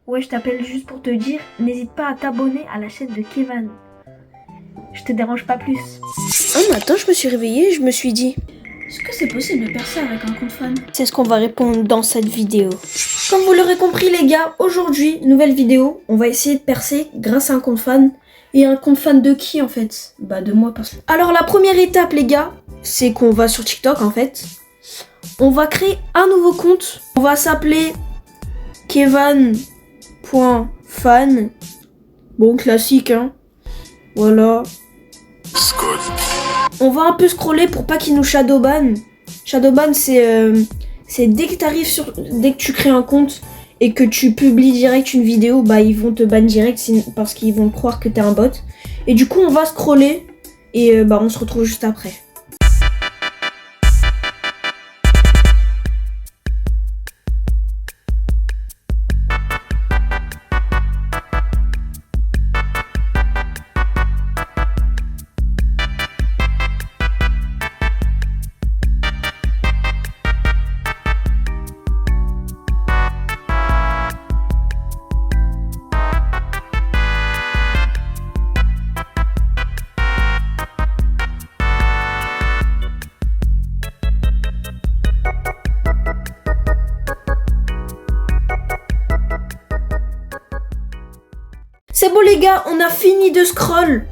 Ouais, je t'appelle juste pour te dire, n'hésite pas à t'abonner à la chaîne de Kevin. Je te dérange pas plus. Un matin, je me suis réveillée et je me suis dit, Est-ce que c'est possible de percer avec un compte fan? c'est ce qu'on va répondre dans cette vidéo. Comme vous l'aurez compris les gars, aujourd'hui, nouvelle vidéo, on va essayer de percer grâce à un compte fan. Et un compte fan de qui en fait? Bah de moi parce que... Alors la première étape les gars, c'est qu'on va sur TikTok en fait. On va créer un nouveau compte. On va s'appeler Kevin.fan. Bon classique hein. Voilà. On va un peu scroller pour pas qu'il nous shadowban. Shadowban c'est dès que t'arrives sur, dès que tu crées un compte et que tu publies direct une vidéo, bah ils vont te ban direct parce qu'ils vont croire que t'es un bot. Et du coup on va scroller et bah on se retrouve juste après. C'est bon les gars, on a fini de scroll.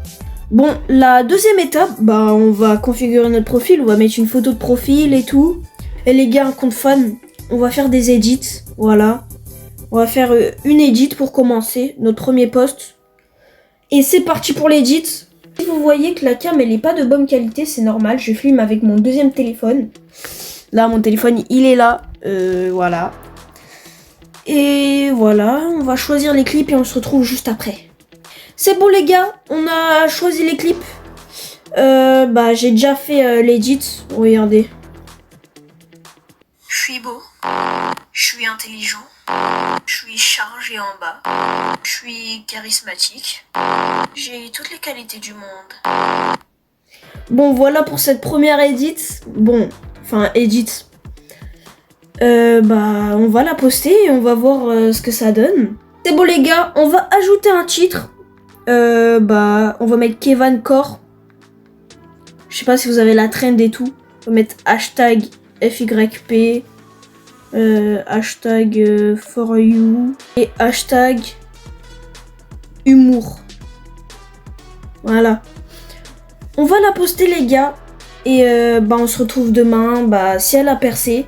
Bon, la deuxième étape, bah on va configurer notre profil, on va mettre une photo de profil et tout. Et les gars, un compte fan, on va faire des edits, voilà. On va faire une edit pour commencer, notre premier post. Et c'est parti pour l'edit. Si vous voyez que la cam elle est pas de bonne qualité, c'est normal, je filme avec mon deuxième téléphone. Là, mon téléphone, il est là, voilà. Et voilà, on va choisir les clips et on se retrouve juste après. C'est bon les gars, on a choisi les clips. Bah j'ai déjà fait l'edit, regardez. Je suis beau, je suis intelligent, je suis chargé en bas, je suis charismatique, j'ai toutes les qualités du monde. Bon voilà pour cette première edit. Bon, enfin edit. Bah on va la poster et on va voir ce que ça donne. C'est bon les gars, on va ajouter un titre. Bah on va mettre Kevin Core. Je sais pas si vous avez la trend et tout. On va mettre hashtag FYP, hashtag for you et hashtag humour. Voilà. On va la poster les gars et bah on se retrouve demain bah si elle a percé.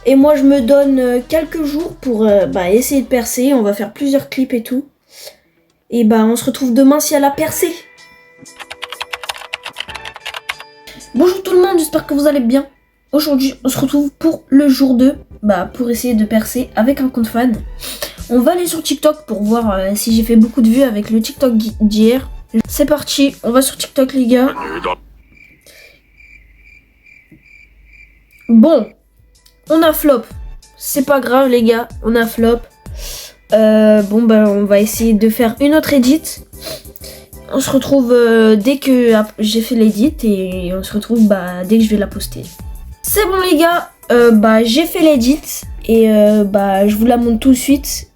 Et moi je me donne quelques jours pour bah, essayer de percer. On va faire plusieurs clips et tout. Et bah on se retrouve demain si elle a percé. Bonjour tout le monde, j'espère que vous allez bien. Aujourd'hui on se retrouve pour le jour 2. Bah pour essayer de percer avec un compte fan. On va aller sur TikTok pour voir si j'ai fait beaucoup de vues avec le TikTok d'hier. C'est parti, on va sur TikTok les gars. Bon. On a flop. C'est pas grave les gars, on a flop. Bon bah on va essayer de faire une autre edit. On se retrouve dès que j'ai fait l'edit et on se retrouve bah dès que je vais la poster. C'est bon les gars, bah j'ai fait l'edit et bah je vous la montre tout de suite.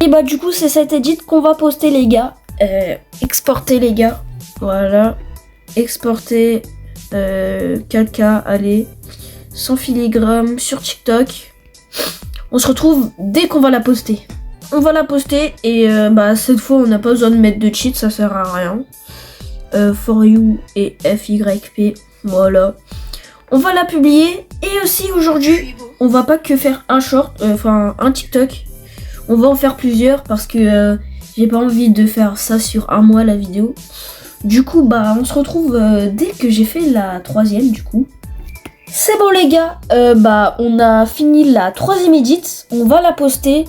Et bah du coup c'est cette edit qu'on va poster les gars. Exporter les gars. Voilà. Exporter 4K, allez. 100 filigramme sur TikTok. On se retrouve dès qu'on va la poster. On va la poster et bah cette fois on n'a pas besoin de mettre de cheat, ça sert à rien. For you et FYP. Voilà. On va la publier et aussi aujourd'hui on va pas que faire un short, enfin un TikTok. On va en faire plusieurs parce que j'ai pas envie de faire ça sur un mois la vidéo. Du coup bah on se retrouve dès que j'ai fait la troisième du coup. C'est bon les gars, bah on a fini la troisième edit. On va la poster.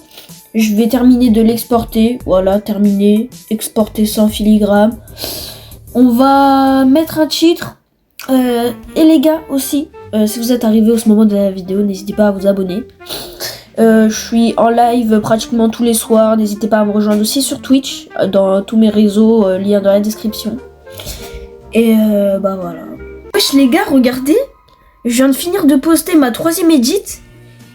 Je vais terminer de l'exporter. Voilà, terminé. Exporter 100 filigramme. On va mettre un titre. Et les gars aussi, si vous êtes arrivés au moment de la vidéo, n'hésitez pas à vous abonner. Je suis en live pratiquement tous les soirs. N'hésitez pas à me rejoindre aussi sur Twitch, dans tous mes réseaux, lien dans la description. Et bah voilà. Wesh les gars, regardez. Je viens de finir de poster ma 3e edit.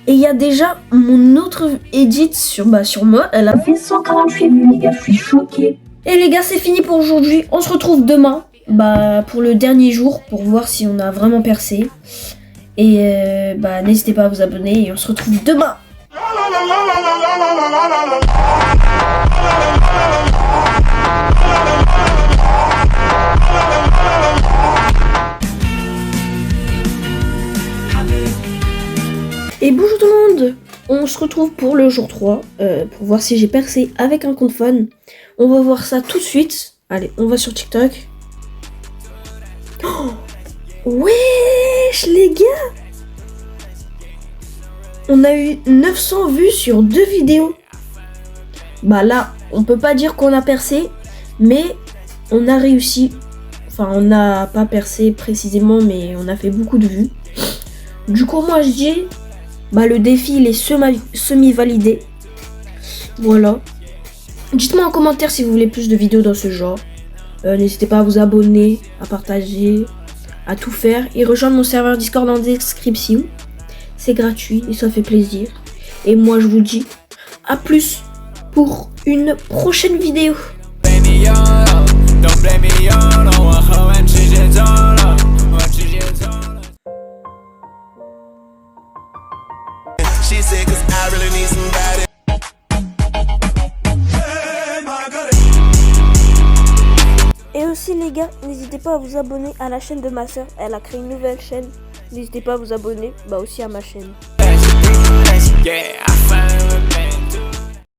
Et il y a déjà mon autre edit sur moi. Elle a fait 148 vues les gars, je suis choquée. Et les gars, c'est fini pour aujourd'hui. On se retrouve demain. Bah pour le dernier jour. Pour voir si on a vraiment percé. Et bah n'hésitez pas à vous abonner. Et on se retrouve demain. Et bonjour tout le monde, on se retrouve pour le jour 3, pour voir si j'ai percé avec un compte fun. On va voir ça tout de suite. Allez, on va sur TikTok. Oh, wesh les gars, on a eu 900 vues sur 2 vidéos. Bah là, on peut pas dire qu'on a percé, mais on a réussi. Enfin, on n'a pas percé précisément, mais on a fait beaucoup de vues. Du coup, moi je dis... Bah le défi il est semi-validé. Voilà. Dites-moi en commentaire si vous voulez plus de vidéos dans ce genre. N'hésitez pas à vous abonner, à partager, à tout faire. Et rejoindre mon serveur Discord en description. C'est gratuit et ça fait plaisir. Et moi je vous dis à plus pour une prochaine vidéo. She said, 'cause I really need somebody. Et aussi les gars, n'hésitez pas à vous abonner à la chaîne de ma soeur. Elle a créé une nouvelle chaîne. N'hésitez pas à vous abonner aussi à ma chaîne. Yeah, I found